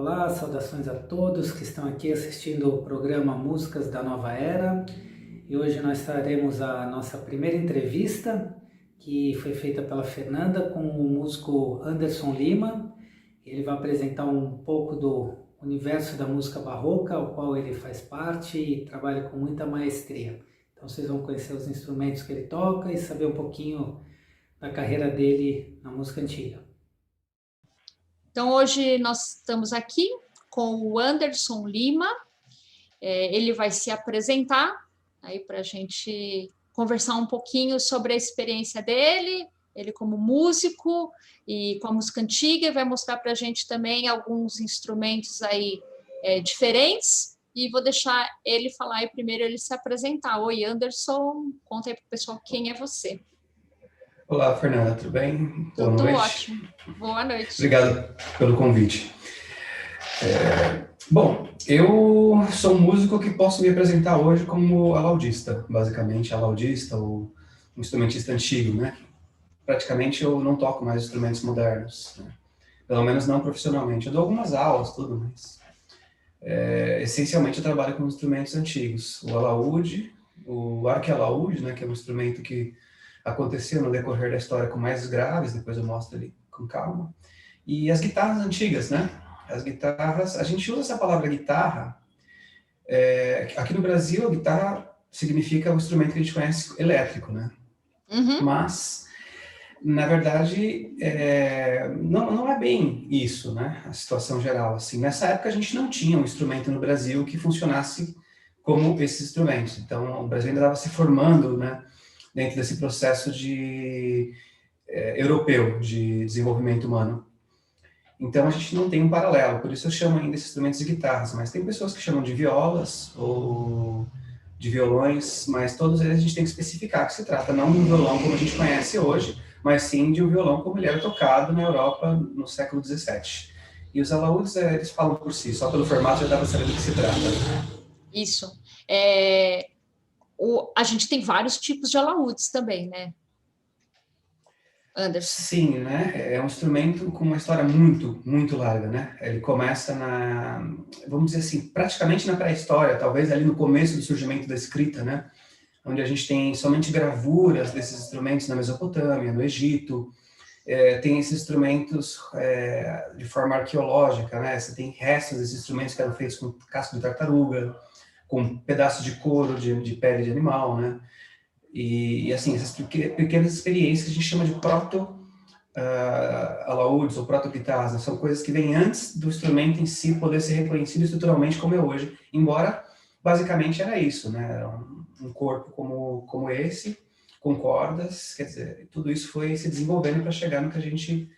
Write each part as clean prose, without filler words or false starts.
Olá, saudações a todos que estão aqui assistindo o programa Músicas da Nova Era. E hoje nós traremos a nossa primeira entrevista, que foi feita pela Fernanda com o músico Anderson Lima. Ele vai apresentar um pouco do universo da música barroca, ao qual ele faz parte e trabalha com muita maestria. Então vocês vão conhecer os instrumentos que ele toca e saber um pouquinho da carreira dele na música antiga. Então, hoje nós estamos aqui com o Anderson Lima. Ele vai se apresentar aí para a gente conversar um pouquinho sobre a experiência dele, ele como músico e com a música antiga, e vai mostrar para a gente também alguns instrumentos aí diferentes. E vou deixar ele falar e primeiro ele se apresentar. Oi, Anderson, conta aí para o pessoal quem é você. Olá, Fernanda, tudo bem? Tudo ótimo. Boa noite. Obrigado pelo convite. Bom, eu sou um músico que posso me apresentar hoje como alaudista, basicamente, alaudista ou um instrumentista antigo, né? Praticamente eu não toco mais instrumentos modernos, né? Pelo menos não profissionalmente. Eu dou algumas aulas, tudo, mas essencialmente eu trabalho com instrumentos antigos. O alaúde, o arquialaúde, né, que é um instrumento que aconteceu no decorrer da história com mais graves, depois eu mostro ali com calma. E as guitarras antigas, né? As guitarras, a gente usa essa palavra guitarra, aqui no Brasil a guitarra significa o instrumento que a gente conhece elétrico, né? Uhum. Mas, na verdade, não é bem isso, né? A situação geral, assim. Nessa época a gente não tinha um instrumento no Brasil que funcionasse como esses instrumentos. Então, o Brasil ainda estava se formando, né? Dentro desse processo europeu de desenvolvimento humano. Então, a gente não tem um paralelo, por isso eu chamo ainda esses instrumentos de guitarras, mas tem pessoas que chamam de violas ou de violões, mas todos eles a gente tem que especificar que se trata não de um violão como a gente conhece hoje, mas sim de um violão como ele era tocado na Europa no século XVII. E os alaúdes, eles falam por si, só pelo formato já dá para saber do que se trata. Isso. A gente tem vários tipos de alaúdes também, né, Anderson? Sim, né? É um instrumento com uma história muito, muito larga, né? Ele começa vamos dizer assim, praticamente na pré-história, talvez ali no começo do surgimento da escrita, né? Onde a gente tem somente gravuras desses instrumentos na Mesopotâmia, no Egito. Tem esses instrumentos de forma arqueológica, né? Você tem restos desses instrumentos que eram feitos com casco de tartaruga, com pedaços de couro, de pele de animal, né? E assim, essas pequenas experiências que a gente chama de proto-alaúdes ou proto-guitarras, né? São coisas que vêm antes do instrumento em si poder ser reconhecido estruturalmente como é hoje, embora basicamente era isso, né? Era um corpo como esse, com cordas, quer dizer, tudo isso foi se desenvolvendo para chegar no que a gente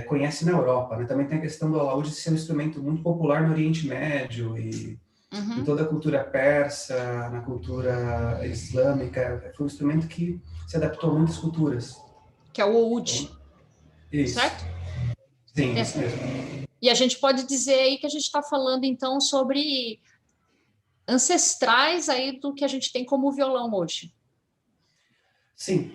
conhece na Europa, né? Também tem a questão do alaúde ser um instrumento muito popular no Oriente Médio e em toda a cultura persa, na cultura islâmica, foi um instrumento que se adaptou a muitas culturas. Que é o oud, Isso. certo? Sim, isso mesmo. E a gente pode dizer aí que a gente está falando, então, sobre ancestrais aí do que a gente tem como violão hoje. Sim.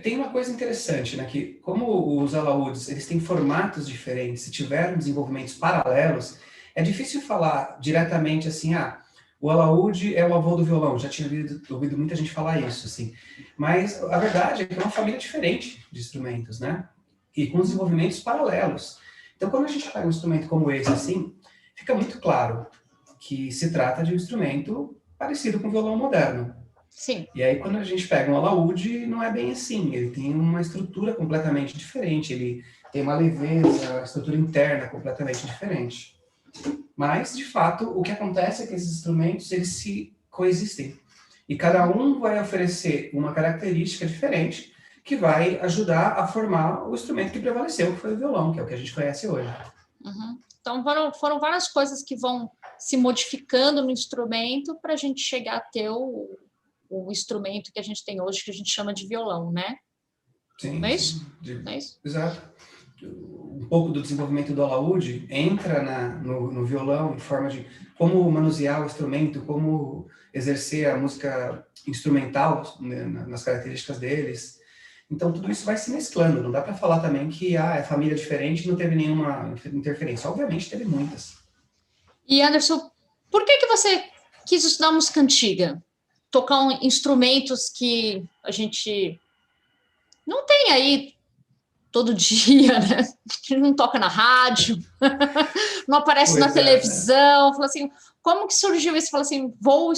Tem uma coisa interessante, né, que como os alaúdes, eles têm formatos diferentes, se tiveram desenvolvimentos paralelos, é difícil falar diretamente assim, o alaúde é o avô do violão. Já tinha ouvido muita gente falar isso, assim. Mas a verdade é que é uma família diferente de instrumentos, né? E com desenvolvimentos paralelos. Então, quando a gente pega um instrumento como esse, assim, fica muito claro que se trata de um instrumento parecido com o violão moderno. Sim. E aí, quando a gente pega um alaúde, não é bem assim. Ele tem uma estrutura completamente diferente. Ele tem uma leveza, uma estrutura interna completamente diferente. Mas, de fato, o que acontece é que esses instrumentos, eles se coexistem. E cada um vai oferecer uma característica diferente que vai ajudar a formar o instrumento que prevaleceu, que foi o violão, que é o que a gente conhece hoje. Uhum. Então, foram várias coisas que vão se modificando no instrumento para a gente chegar a ter o instrumento que a gente tem hoje, que a gente chama de violão, né? Sim. Não é isso? Sim. Não é isso? Exato. Um pouco do desenvolvimento do alaúde entra no violão, em forma de como manusear o instrumento, como exercer a música instrumental, né, nas características deles. Então, tudo isso vai se mesclando. Não dá para falar também que é família diferente e não teve nenhuma interferência. Obviamente, teve muitas. E, Anderson, por que você quis estudar música antiga? Tocar instrumentos que a gente não tem aí todo dia, né? Que não toca na rádio, não aparece na televisão. Fala assim, como que surgiu isso? Fala assim, vou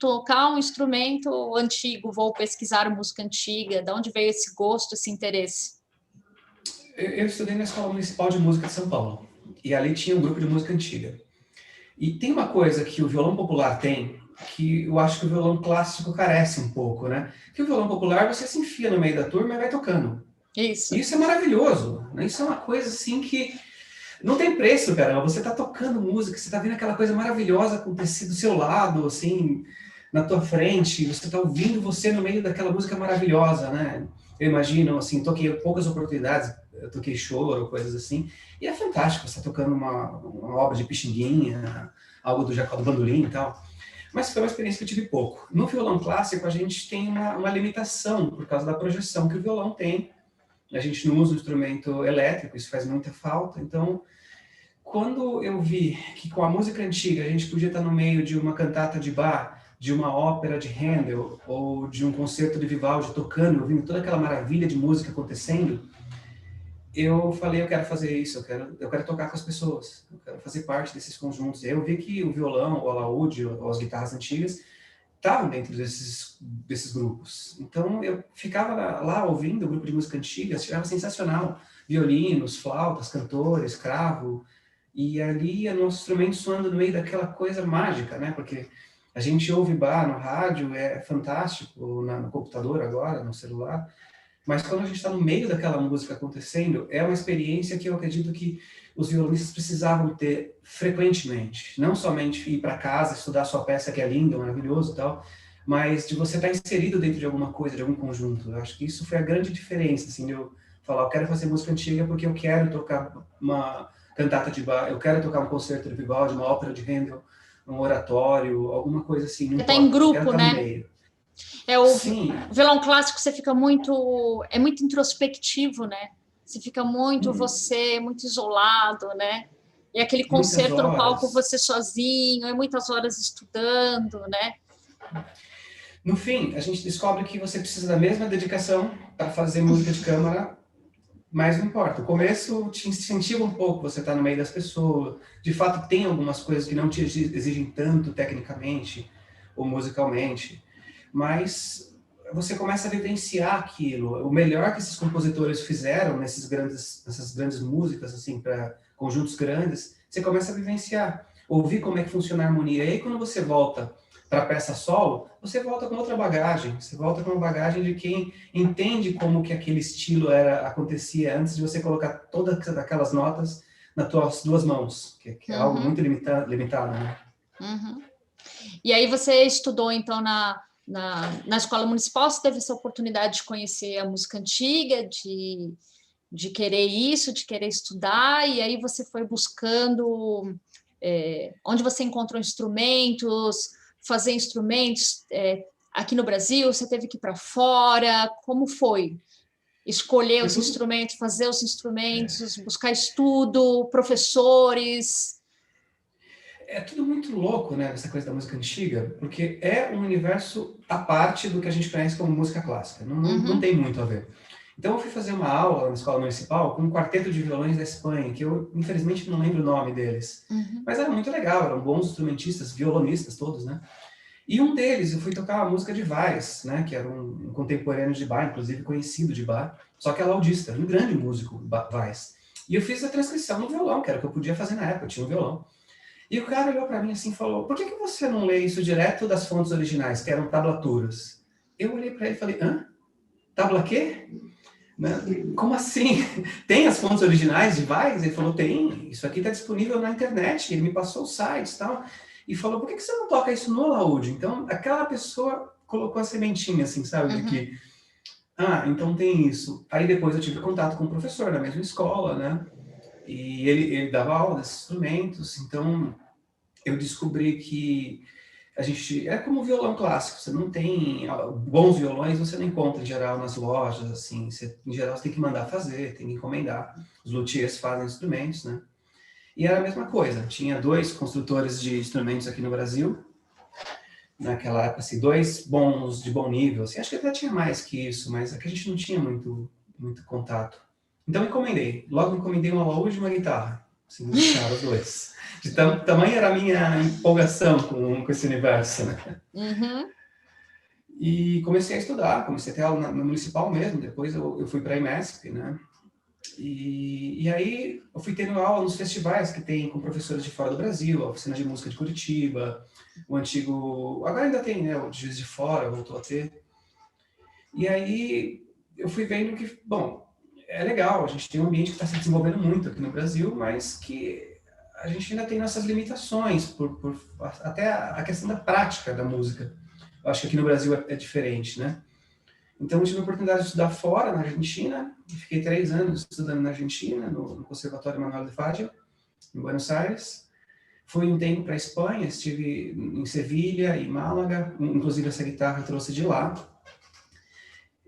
tocar um instrumento antigo, vou pesquisar música antiga. De onde veio esse gosto, esse interesse? Eu estudei na Escola Municipal de Música de São Paulo. E ali tinha um grupo de música antiga. E tem uma coisa que o violão popular tem, que eu acho que o violão clássico carece um pouco, né? Que o violão popular, você se enfia no meio da turma e vai tocando. Isso. E isso é maravilhoso, né? Isso é uma coisa assim que não tem preço, cara. Você tá tocando música, você tá vendo aquela coisa maravilhosa acontecer do seu lado, assim, na tua frente, você tá ouvindo você no meio daquela música maravilhosa, né? Eu imagino, assim, toquei poucas oportunidades, eu toquei choro, coisas assim, e é fantástico, você tá tocando uma obra de Pixinguinha, algo do Jacó do Bandolim e tal. Mas foi uma experiência que eu tive pouco. No violão clássico, a gente tem uma limitação, por causa da projeção que o violão tem. A gente não usa um instrumento elétrico, isso faz muita falta. Então, quando eu vi que com a música antiga a gente podia estar no meio de uma cantata de Bach, de uma ópera de Handel, ou de um concerto de Vivaldi tocando, ouvindo toda aquela maravilha de música acontecendo, eu falei, eu quero fazer isso, eu quero tocar com as pessoas, eu quero fazer parte desses conjuntos. E aí eu vi que o violão, o alaúde, ou as guitarras antigas, estavam dentro desses grupos. Então, eu ficava lá ouvindo o grupo de música antiga, achava sensacional. Violinos, flautas, cantores, cravo, e ali o nosso instrumento soando no meio daquela coisa mágica, né? Porque a gente ouve Bach no rádio, é fantástico, no computador agora, no celular, mas quando a gente está no meio daquela música acontecendo, é uma experiência que eu acredito que os violonistas precisavam ter frequentemente. Não somente ir para casa, estudar sua peça, que é linda, maravilhoso e tal, mas de você estar inserido dentro de alguma coisa, de algum conjunto. Eu acho que isso foi a grande diferença, assim, de eu falar, eu quero fazer música antiga porque eu quero tocar uma cantata de Bach, eu quero tocar um concerto de Vivaldi, uma ópera de Handel, um oratório, alguma coisa assim. Não Você está em grupo, eu quero estar né? No meio. Sim. Violão clássico, você fica muito introspectivo, né? Você fica muito muito isolado, né? E aquele concerto no palco você sozinho, é muitas horas estudando, né? No fim, a gente descobre que você precisa da mesma dedicação para fazer música de câmara, mas não importa. O começo te incentiva um pouco, você tá no meio das pessoas. De fato, tem algumas coisas que não te exigem tanto tecnicamente ou musicalmente, mas você começa a vivenciar aquilo. O melhor que esses compositores fizeram nessas grandes músicas, assim, para conjuntos grandes, você começa a vivenciar, ouvir como é que funciona a harmonia. E aí, quando você volta para a peça solo, você volta com outra bagagem. Você volta com uma bagagem de quem entende como que aquele estilo acontecia antes de você colocar todas aquelas notas nas tuas duas mãos, que é algo muito limitado, né? Uhum. E aí você estudou, então, na escola municipal, você teve essa oportunidade de conhecer a música antiga, de querer isso, de querer estudar, e aí você foi buscando onde você encontrou instrumentos, fazer instrumentos aqui no Brasil, você teve que ir para fora, como foi? Escolher os instrumentos, fazer os instrumentos, buscar estudo, professores... É tudo muito louco, né, essa coisa da música antiga, porque é um universo à parte do que a gente conhece como música clássica. Não tem muito a ver. Então eu fui fazer uma aula na escola municipal com um quarteto de violões da Espanha, que eu, infelizmente, não lembro o nome deles. Mas era muito legal, eram bons instrumentistas, violonistas todos, né? E um deles, eu fui tocar a música de Weiss, né, que era um contemporâneo de Bach, inclusive conhecido de Bach, só que é laudista, um grande músico, Weiss. E eu fiz a transcrição no violão, que era o que eu podia fazer na época, eu tinha um violão. E o cara olhou para mim assim e falou, por que você não lê isso direto das fontes originais, que eram tablaturas? Eu olhei para ele e falei, hã? Tabla quê? Como assim? Tem as fontes originais de Weiss? Ele falou, tem. Isso aqui está disponível na internet. Ele me passou os sites e tal. E falou, por que você não toca isso no alaúde? Então, aquela pessoa colocou a sementinha, assim, sabe? De que, então tem isso. Aí depois eu tive contato com o professor da mesma escola, né? E ele dava aula desses instrumentos, então eu descobri que a gente, é como violão clássico, você não tem bons violões, você não encontra em geral nas lojas, assim, em geral você tem que mandar fazer, tem que encomendar, os luthiers fazem instrumentos, né? E era a mesma coisa, tinha 2 construtores de instrumentos aqui no Brasil, naquela época, assim, 2 bons, de bom nível, assim, acho que até tinha mais que isso, mas aqui a gente não tinha muito contato. Então logo encomendei um alaúde e uma guitarra, assim, muito caro os 2. De tamanho era a minha empolgação com esse universo, né? Uhum. E comecei a estudar, comecei a ter aula no municipal mesmo, depois eu fui para a IMESP, né? E aí eu fui tendo aula nos festivais que tem com professores de fora do Brasil, a Oficina de Música de Curitiba, o antigo... Agora ainda tem, né? O Juiz de Fora voltou a ter. E aí eu fui vendo que, bom, é legal, a gente tem um ambiente que está se desenvolvendo muito aqui no Brasil, mas que a gente ainda tem nossas limitações, até a questão da prática da música. Eu acho que aqui no Brasil é diferente, né? Então, eu tive a oportunidade de estudar fora, na Argentina, e fiquei 3 anos estudando na Argentina, no Conservatório Manuel de Falla, em Buenos Aires. Fui um tempo para a Espanha, estive em Sevilha e Málaga, inclusive essa guitarra eu trouxe de lá.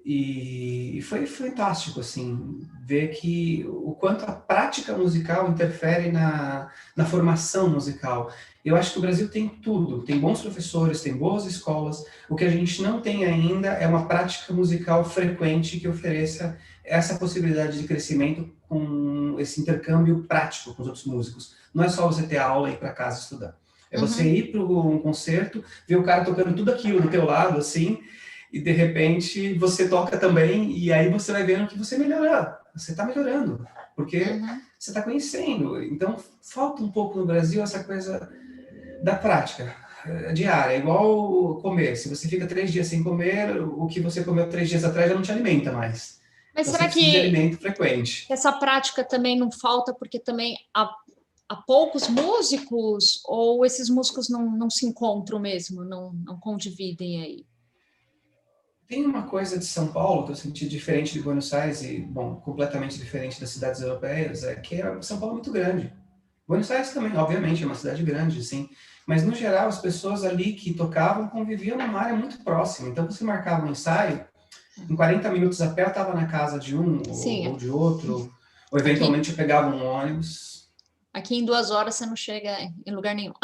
E foi fantástico, assim, ver que o quanto a prática musical interfere na formação musical. Eu acho que o Brasil tem tudo, tem bons professores, tem boas escolas. O que a gente não tem ainda é uma prática musical frequente que ofereça essa possibilidade de crescimento com esse intercâmbio prático com os outros músicos. Não é só você ter aula e ir para casa estudar. É você ir para um concerto, ver o cara tocando tudo aquilo do teu lado, assim, e de repente você toca também, e aí você vai vendo que você melhora, você está melhorando, porque você está conhecendo. Então, falta um pouco no Brasil essa coisa da prática diária, igual comer. Se você fica 3 dias sem comer, o que você comeu 3 dias atrás já não te alimenta mais. Mas então, será você precisa de que alimento frequente. essa prática também não falta porque também há poucos músicos, ou esses músicos não se encontram mesmo, não condividem aí? Tem uma coisa de São Paulo que eu senti diferente de Buenos Aires e, bom, completamente diferente das cidades europeias, é que São Paulo é muito grande. Buenos Aires também, obviamente, é uma cidade grande, sim, mas, no geral, as pessoas ali que tocavam conviviam numa área muito próxima. Então, você marcava um ensaio, em 40 minutos a pé eu estava na casa de um ou de outro, ou eventualmente eu pegava um ônibus. Aqui em 2 horas você não chega em lugar nenhum.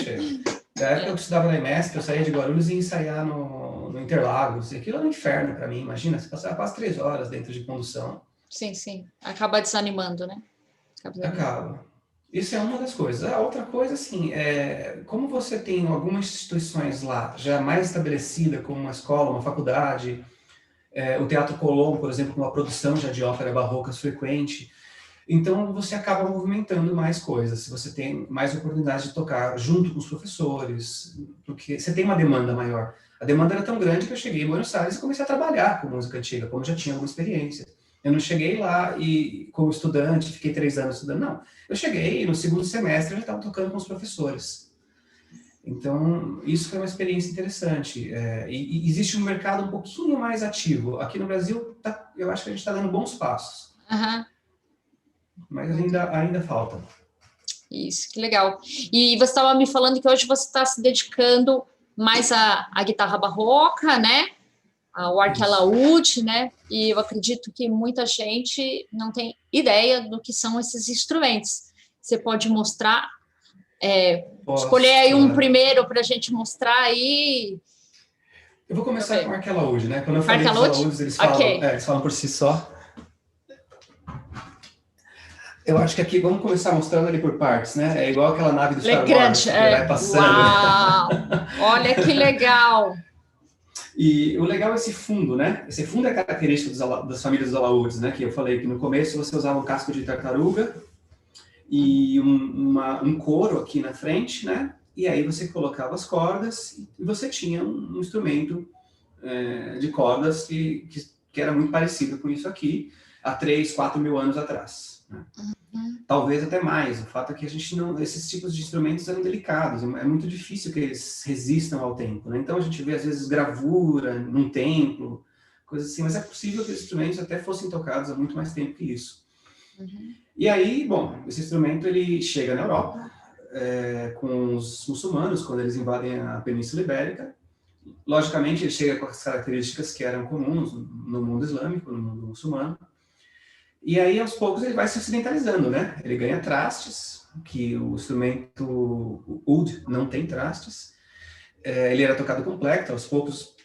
Chega. Da época eu estudava na IMESP, eu saía de Guarulhos e ia ensaiar no Interlagos. E aquilo era um inferno para mim, imagina, você passava quase 3 horas dentro de condução. Sim. Acaba desanimando, né? Acaba. Isso é uma das coisas. A outra coisa, assim, como você tem algumas instituições lá já mais estabelecida, como uma escola, uma faculdade, o Teatro Colón, por exemplo, com uma produção já de ópera barrocas frequente, então você acaba movimentando mais coisas, você tem mais oportunidade de tocar junto com os professores, porque você tem uma demanda maior. A demanda era tão grande que eu cheguei em Buenos Aires e comecei a trabalhar com música antiga, como eu já tinha alguma experiência. Eu não cheguei lá e, como estudante, fiquei 3 anos estudando, não. Eu cheguei e no segundo semestre eu já estava tocando com os professores. Então, isso foi uma experiência interessante. E existe um mercado um pouquinho mais ativo. Aqui no Brasil, eu acho que a gente está dando bons passos. Mas ainda falta. Isso, que legal. E você estava me falando que hoje você está se dedicando mais à guitarra barroca, né? Ao arquialaúde, né? E eu acredito que muita gente não tem ideia do que são esses instrumentos. Você pode mostrar, escolher aí um primeiro para a gente mostrar aí. Eu vou começar com o arquialaúde, né? Quando eu falei dos alaúdes, eles falam por si só. Eu acho que aqui, vamos começar mostrando ali por partes, né? É igual aquela nave do Star Wars, que vai passando. Uau! Olha que legal! E o legal é esse fundo, né? Esse fundo é característico das famílias dos alaúdes, né? Que eu falei que no começo você usava um casco de tartaruga e um couro aqui na frente, né? E aí você colocava as cordas e você tinha um instrumento de cordas que era muito parecido com isso aqui, há 3, 4 mil anos atrás. Né? Talvez até mais. O fato é que esses tipos de instrumentos eram delicados, é muito difícil que eles resistam ao tempo, né? Então a gente vê às vezes gravura num templo, coisas assim, mas é possível que esses instrumentos até fossem tocados há muito mais tempo que isso. E aí, bom, esse instrumento ele chega na Europa, com os muçulmanos, quando eles invadem a Península Ibérica. Logicamente, ele chega com as características que eram comuns no mundo islâmico, no mundo muçulmano. E aí, aos poucos, ele vai se ocidentalizando, né? Ele ganha trastes, que o instrumento o oud não tem trastes. Ele era tocado com plectro, aos poucos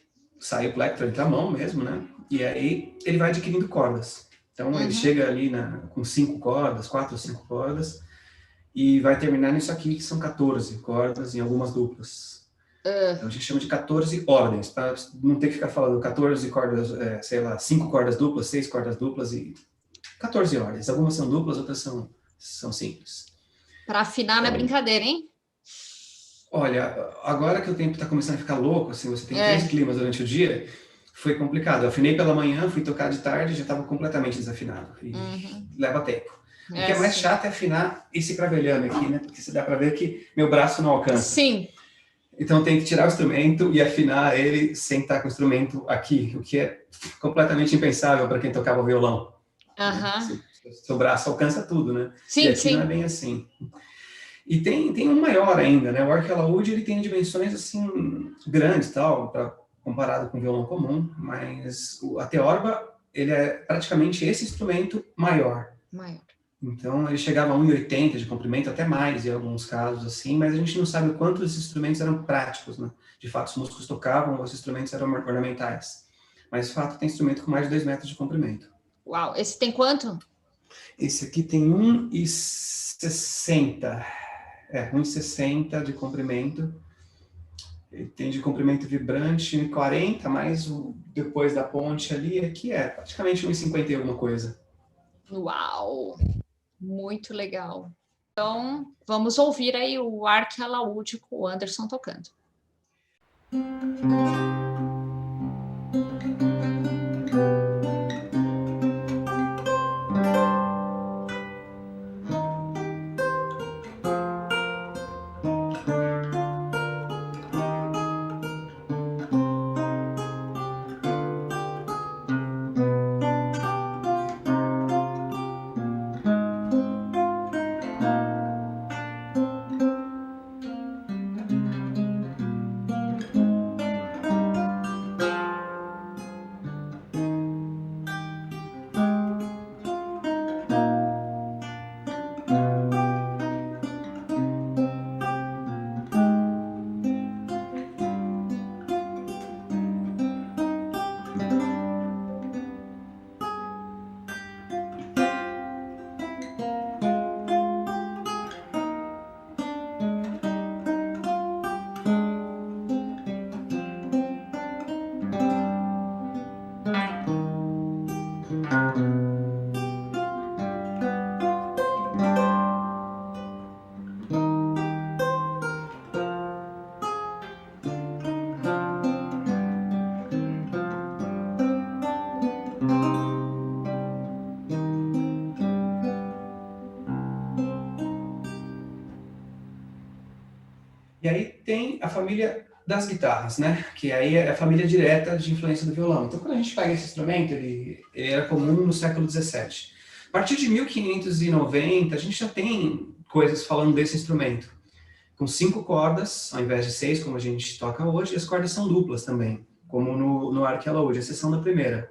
sai o plectro entre a mão mesmo, né? E aí ele vai adquirindo cordas. Então ele chega ali com 5 cordas, 4 ou 5 cordas, e vai terminar nisso aqui, que são 14 cordas em algumas duplas. Então a gente chama de 14 ordens, para não ter que ficar falando 14 cordas, sei lá, 5 cordas duplas, 6 cordas duplas e 14 ordens. Algumas são duplas, outras são simples. Para afinar não é brincadeira, hein? Olha, agora que o tempo está começando a ficar louco, assim, você tem 3 climas durante o dia, foi complicado. Eu afinei pela manhã, fui tocar de tarde, já estava completamente desafinado. E leva tempo. O que é mais chato é afinar esse cravelhame aqui, né? Porque você dá para ver que meu braço não alcança. Sim. Então tem que tirar o instrumento e afinar ele sem estar com o instrumento aqui, o que é completamente impensável para quem tocava violão. Seu braço alcança tudo, né? Sim, e aqui não é bem assim. E tem um maior ainda, né? O arco alaúde, ele tem dimensões assim grandes, tal, comparado com o violão comum, mas a teorba, ele é praticamente esse instrumento maior. Então ele chegava a 1,80 de comprimento, até mais em alguns casos assim, mas a gente não sabe o quanto esses instrumentos eram práticos, né? De fato, os músicos tocavam, os instrumentos eram ornamentais. Mas de fato tem instrumento com mais de 2 metros de comprimento. Uau, esse tem quanto? Esse aqui tem 1,60. 1,60 de comprimento. Ele tem de comprimento vibrante 40, mais depois da ponte ali, aqui é praticamente 1,50 e alguma coisa. Uau! Muito legal. Então, vamos ouvir aí o arco alaúde com o Anderson tocando. E aí tem a família das guitarras, né? Que aí é a família direta de influência do violão. Então, quando a gente pega esse instrumento, ele era comum no século XVII. A partir de 1590, a gente já tem coisas falando desse instrumento. Com 5 cordas, ao invés de 6, como a gente toca hoje, e as cordas são duplas também, como no arco alaúde, exceção da primeira.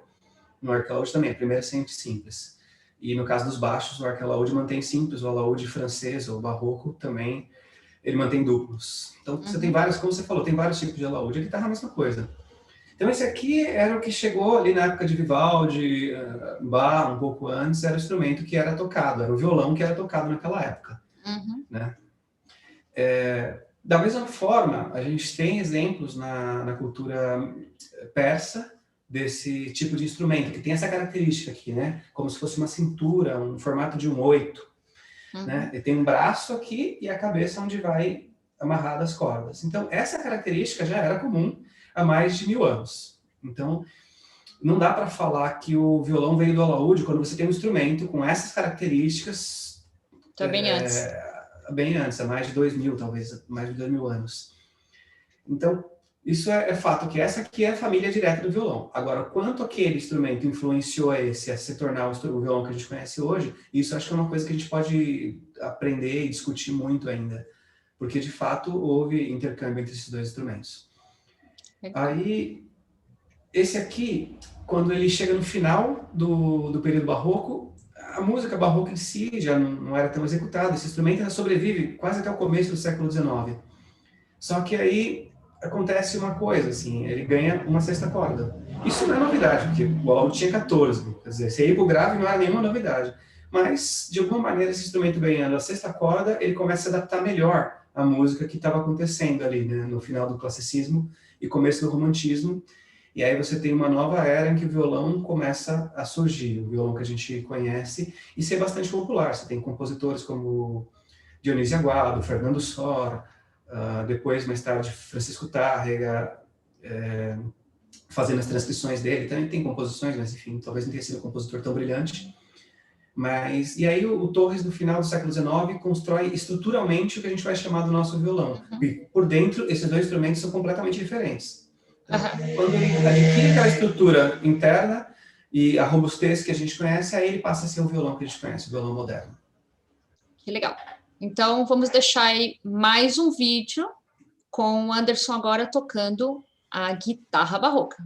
No arco alaúde também, a primeira é sempre simples. E no caso dos baixos, o arco alaúde mantém simples, o alaúde francês ou barroco também, ele mantém duplos. Então, você tem vários, como você falou, tem vários tipos de alaúde. A guitarra é a mesma coisa. Então, esse aqui era o que chegou ali na época de Vivaldi, Bach, um pouco antes, era o instrumento que era tocado, era o violão que era tocado naquela época. Né? Da mesma forma, a gente tem exemplos na cultura persa desse tipo de instrumento, que tem essa característica aqui, né? Como se fosse uma cintura, um formato de um 8. Né? E tem um braço aqui e a cabeça onde vai amarrada as cordas. Então, essa característica já era comum há mais de 1000 anos. Então, não dá para falar que o violão veio do alaúde quando você tem um instrumento com essas características... Bem antes. Bem antes, há mais de 2000, talvez, mais de 2000 anos. Então, isso é fato, que essa aqui é a família direta do violão. Agora, quanto aquele instrumento influenciou esse a se tornar o violão que a gente conhece hoje, isso acho que é uma coisa que a gente pode aprender e discutir muito ainda. porque de fato houve intercâmbio entre esses dois instrumentos. Aí, esse aqui, quando ele chega no final do período barroco, a música barroca em si já não era tão executada, esse instrumento ainda sobrevive quase até o começo do século XIX. Só que aí acontece uma coisa, assim, ele ganha uma sexta corda. Isso não é novidade, porque o alaúde tinha 14, quer dizer, se ia pro grave não era nenhuma novidade. Mas, de alguma maneira, esse instrumento ganhando a sexta corda, ele começa a adaptar melhor a música que estava acontecendo ali, né, no final do classicismo e começo do romantismo. E aí você tem uma nova era em que o violão começa a surgir, o violão que a gente conhece, e ser bastante popular. Você tem compositores como Dionísio Aguado, Fernando Sor, depois, mais tarde, Francisco Tárrega, fazendo as transcrições dele. Também tem composições, mas enfim, talvez não tenha sido um compositor tão brilhante. E aí o Torres, no final do século XIX, constrói estruturalmente o que a gente vai chamar do nosso violão. E por dentro, esses dois instrumentos são completamente diferentes. Então, quando ele adquire aquela estrutura interna e a robustez que a gente conhece, aí ele passa a ser o violão que a gente conhece, o violão moderno. Que legal. Então, vamos deixar aí mais um vídeo com o Anderson agora tocando a guitarra barroca.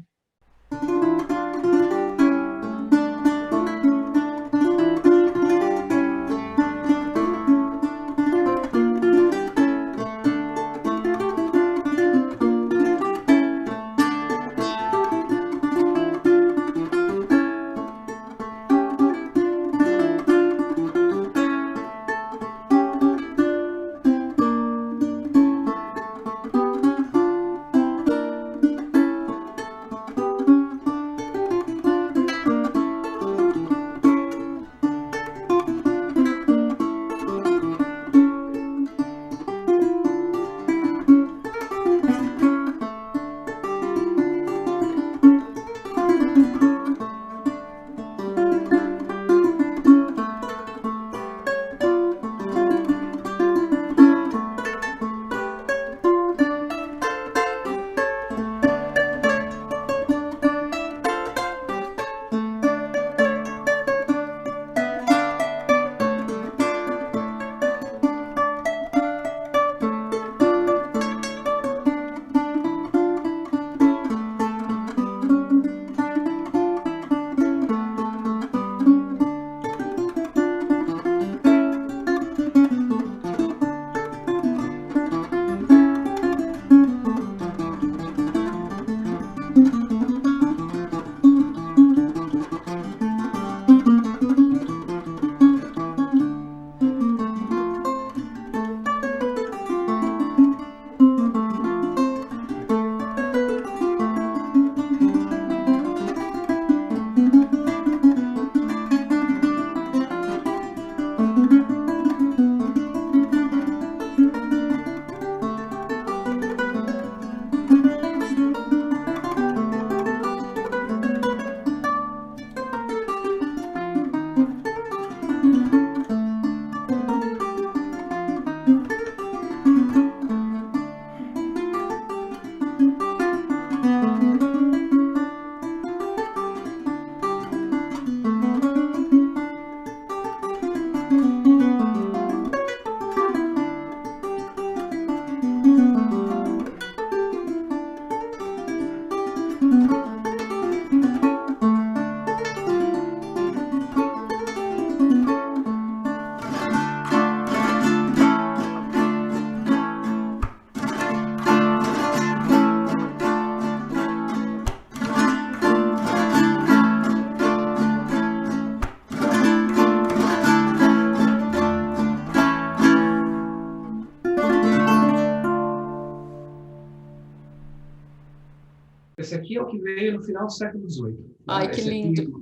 Esse aqui é o que veio no final do século XVIII. Ai, que lindo! Aqui,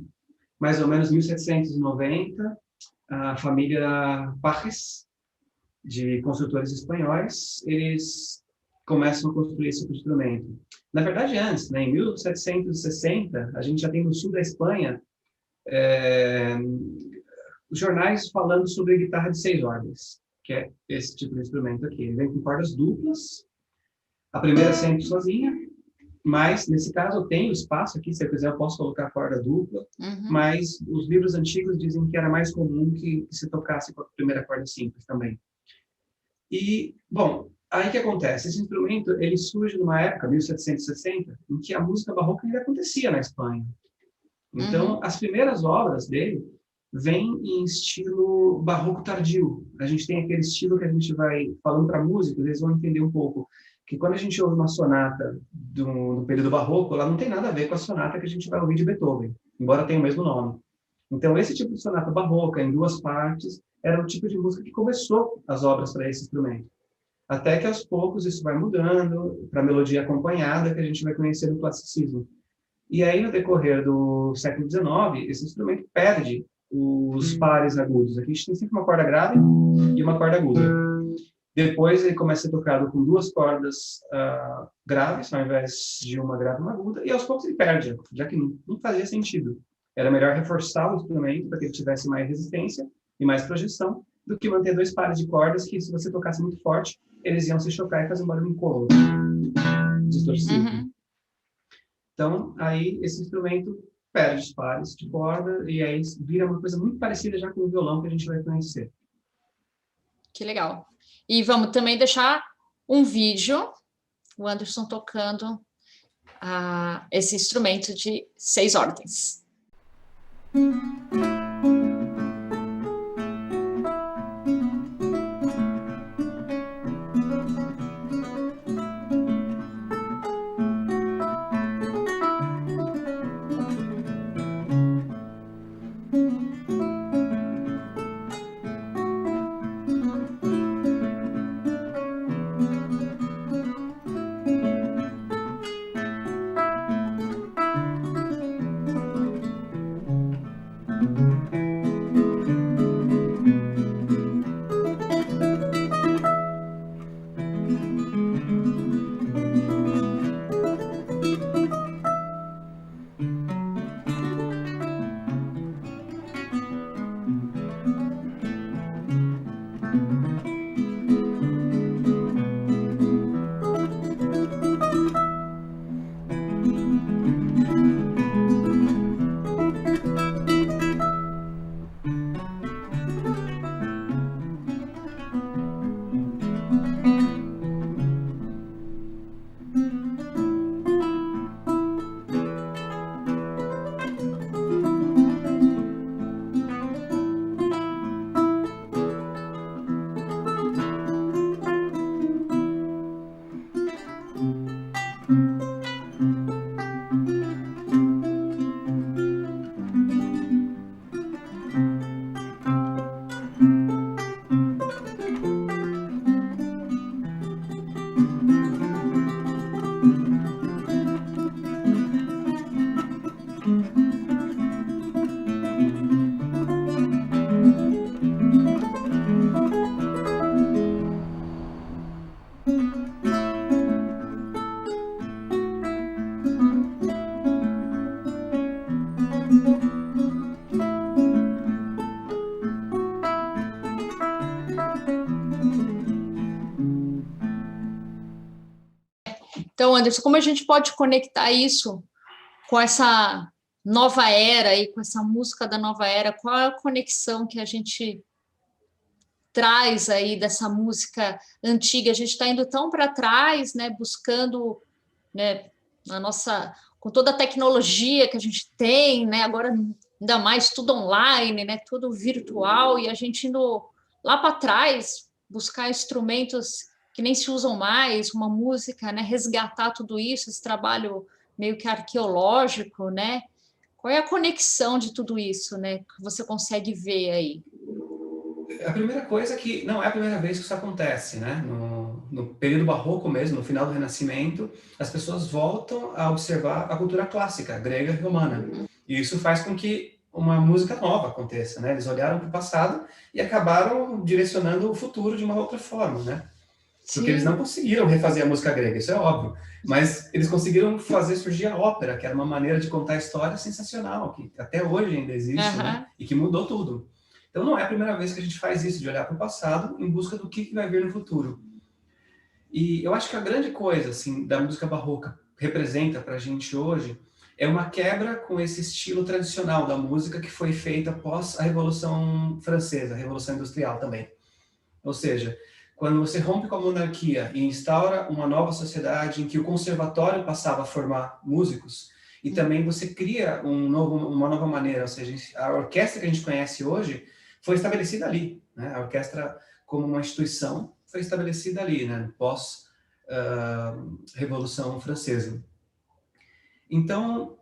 mais ou menos 1790, a família Parres, de construtores espanhóis, eles começam a construir esse instrumento. Na verdade, antes, né, em 1760, a gente já tem no sul da Espanha os jornais falando sobre guitarra de 6 ordens, que é esse tipo de instrumento aqui. Ele vem com cordas duplas, a primeira sempre sozinha, mas nesse caso eu tenho espaço aqui, se eu quiser eu posso colocar a corda dupla, mas os livros antigos dizem que era mais comum que se tocasse com a primeira corda simples também. E, bom, aí o que acontece? Esse instrumento, ele surge numa época, 1760, em que a música barroca ainda acontecia na Espanha. Então, Uhum. as primeiras obras dele vêm em estilo barroco tardio. A gente tem aquele estilo que a gente vai falando para músicos, eles vão entender um pouco que quando a gente ouve uma sonata do período barroco, ela não tem nada a ver com a sonata que a gente vai ouvir de Beethoven, embora tenha o mesmo nome. Então, esse tipo de sonata barroca, em duas partes, era o tipo de música que começou as obras para esse instrumento. Até que, aos poucos, isso vai mudando para a melodia acompanhada, que a gente vai conhecer no classicismo. E aí, no decorrer do século XIX, esse instrumento perde os pares agudos. Aqui a gente tem sempre uma corda grave e uma corda aguda. Depois ele começa a ser tocado com duas cordas graves, ao invés de uma grave e uma aguda, e aos poucos ele perde, já que não fazia sentido. Era melhor reforçar o instrumento para que ele tivesse mais resistência e mais projeção, do que manter dois pares de cordas que, se você tocasse muito forte, eles iam se chocar e fazer um barulho incômodo, distorcido. Uhum. Então, aí esse instrumento perde os pares de corda e aí vira uma coisa muito parecida já com o violão que a gente vai conhecer. Que legal. E vamos também deixar um vídeo, o Anderson tocando esse instrumento de 6 ordens. Então, Anderson, como a gente pode conectar isso com essa nova era e com essa música da nova era? Qual é a conexão que a gente traz aí dessa música antiga? A gente está indo tão para trás, né, buscando, né, com toda a tecnologia que a gente tem, né, agora ainda mais tudo online, né, tudo virtual, e a gente indo lá para trás buscar instrumentos que nem se usam mais, uma música, né, resgatar tudo isso, esse trabalho meio que arqueológico, né? Qual é a conexão de tudo isso, né, que você consegue ver aí? A primeira coisa é que não é a primeira vez que isso acontece, né? No período barroco mesmo, no final do Renascimento, as pessoas voltam a observar a cultura clássica, grega e romana. E isso faz com que uma música nova aconteça, né? Eles olharam para o passado e acabaram direcionando o futuro de uma outra forma, né? Porque Sim. eles não conseguiram refazer a música grega, isso é óbvio. Mas eles conseguiram fazer surgir a ópera, que era uma maneira de contar a história sensacional, que até hoje ainda existe, né? E que mudou tudo. Então não é a primeira vez que a gente faz isso, de olhar para o passado em busca do que vai vir no futuro. E eu acho que a grande coisa assim, da música barroca representa para a gente hoje é uma quebra com esse estilo tradicional da música que foi feita após a Revolução Francesa, a Revolução Industrial também. Ou seja, quando você rompe com a monarquia e instaura uma nova sociedade em que o conservatório passava a formar músicos, e também você cria uma nova maneira, ou seja, a orquestra que a gente conhece hoje foi estabelecida ali, né? A orquestra como uma instituição foi estabelecida ali, né? Pós-Revolução Francesa. Então,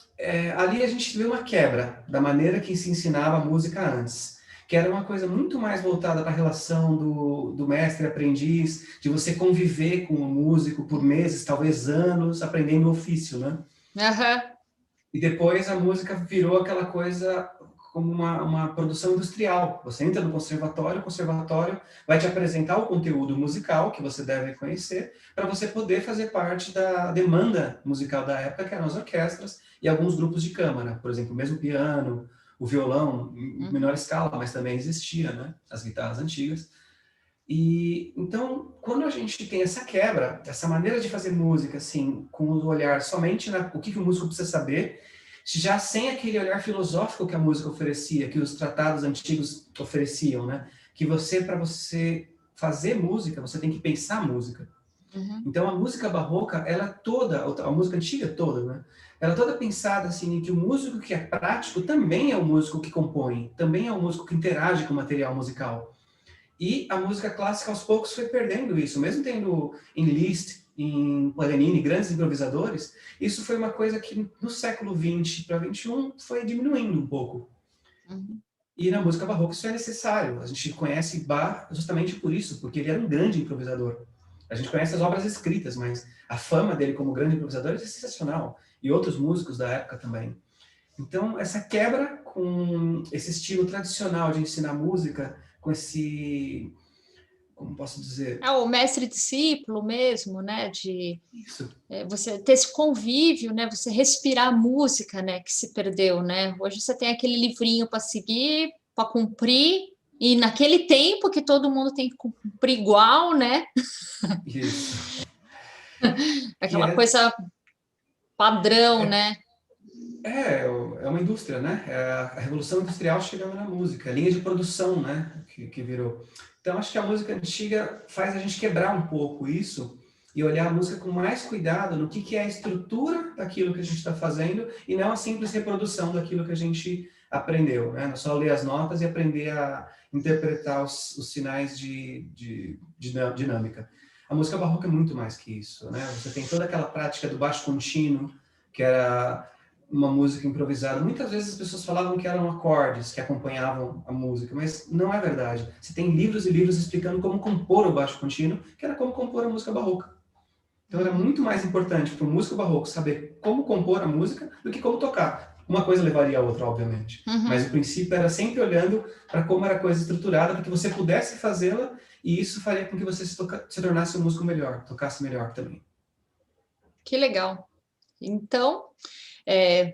ali a gente vê uma quebra da maneira que se ensinava a música antes, que era uma coisa muito mais voltada para a relação do mestre e aprendiz, de você conviver com o músico por meses, talvez anos, aprendendo o ofício, né? Aham. E depois a música virou aquela coisa como uma produção industrial. Você entra no conservatório, o conservatório vai te apresentar o conteúdo musical que você deve conhecer para você poder fazer parte da demanda musical da época, que eram as orquestras e alguns grupos de câmara. Por exemplo, mesmo o piano, o violão, em menor escala, mas também existia, né? As guitarras antigas. E então, quando a gente tem essa quebra, essa maneira de fazer música, assim, com o olhar somente o que o músico precisa saber, já sem aquele olhar filosófico que a música oferecia, que os tratados antigos ofereciam, né? Que para você fazer música, você tem que pensar música. Uhum. Então, a música barroca, ela toda, a música antiga toda, né? Ela toda pensada assim, em que o músico que é prático também é o músico que compõe, também é o músico que interage com o material musical. E a música clássica, aos poucos, foi perdendo isso. Mesmo tendo em Liszt, em Paganini, grandes improvisadores, isso foi uma coisa que, no século XX para XXI, foi diminuindo um pouco. Uhum. E na música barroca isso é necessário. A gente conhece Bach justamente por isso, porque ele era um grande improvisador. A gente conhece as obras escritas, mas a fama dele como grande improvisador é sensacional. E outros músicos da época também. Então, essa quebra com esse estilo tradicional de ensinar música, com esse, como posso dizer? O mestre-discípulo mesmo, né? Isso. Você ter esse convívio, né? Você respirar a música, né? Que se perdeu, né? Hoje você tem aquele livrinho para seguir, para cumprir, e naquele tempo que todo mundo tem que cumprir igual, né? Isso. Aquela coisa padrão, é, né? é uma indústria, né? É a revolução industrial chegando na música, a linha de produção, né? Que virou. Então, acho que a música antiga faz a gente quebrar um pouco isso e olhar a música com mais cuidado no que é a estrutura daquilo que a gente está fazendo e não a simples reprodução daquilo que a gente aprendeu, né? Não só ler as notas e aprender a interpretar os sinais de dinâmica. A música barroca é muito mais que isso, né? Você tem toda aquela prática do baixo contínuo, que era uma música improvisada. Muitas vezes as pessoas falavam que eram acordes que acompanhavam a música, mas não é verdade. Você tem livros e livros explicando como compor o baixo contínuo, que era como compor a música barroca. Então era muito mais importante para o músico barroco saber como compor a música do que como tocar. Uma coisa levaria a outra, obviamente. Uhum. Mas o princípio era sempre olhando para como era a coisa estruturada, para que você pudesse fazê-la, e isso faria com que você se tornasse um músico melhor, tocasse melhor também. Que legal. Então,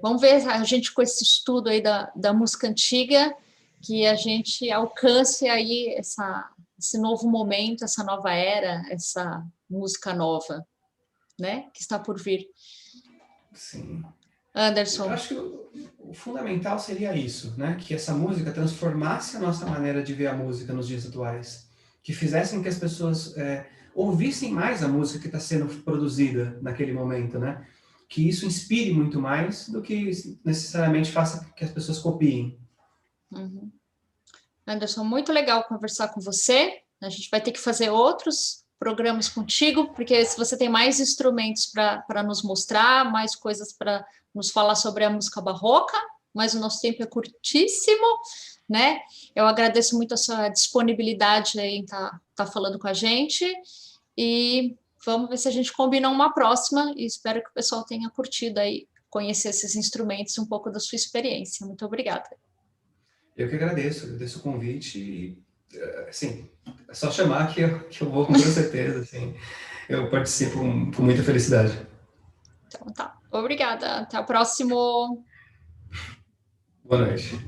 vamos ver a gente com esse estudo aí da música antiga, que a gente alcance aí esse novo momento, essa nova era, essa música nova, né, que está por vir. Sim. Anderson. Eu acho que o fundamental seria isso, né? Que essa música transformasse a nossa maneira de ver a música nos dias atuais, que fizessem que as pessoas ouvissem mais a música que está sendo produzida naquele momento, né? Que isso inspire muito mais do que necessariamente faça que as pessoas copiem. Uhum. Anderson, muito legal conversar com você. A gente vai ter que fazer outros programas contigo, porque se você tem mais instrumentos para nos mostrar, mais coisas para nos falar sobre a música barroca, mas o nosso tempo é curtíssimo, né? Eu agradeço muito a sua disponibilidade em estar falando com a gente e vamos ver se a gente combina uma próxima e espero que o pessoal tenha curtido aí conhecer esses instrumentos e um pouco da sua experiência. Muito obrigada. Eu que agradeço o convite e, assim, é só chamar que eu vou com toda certeza, assim, eu participo com muita felicidade. Então tá, obrigada, até o próximo. Boa noite.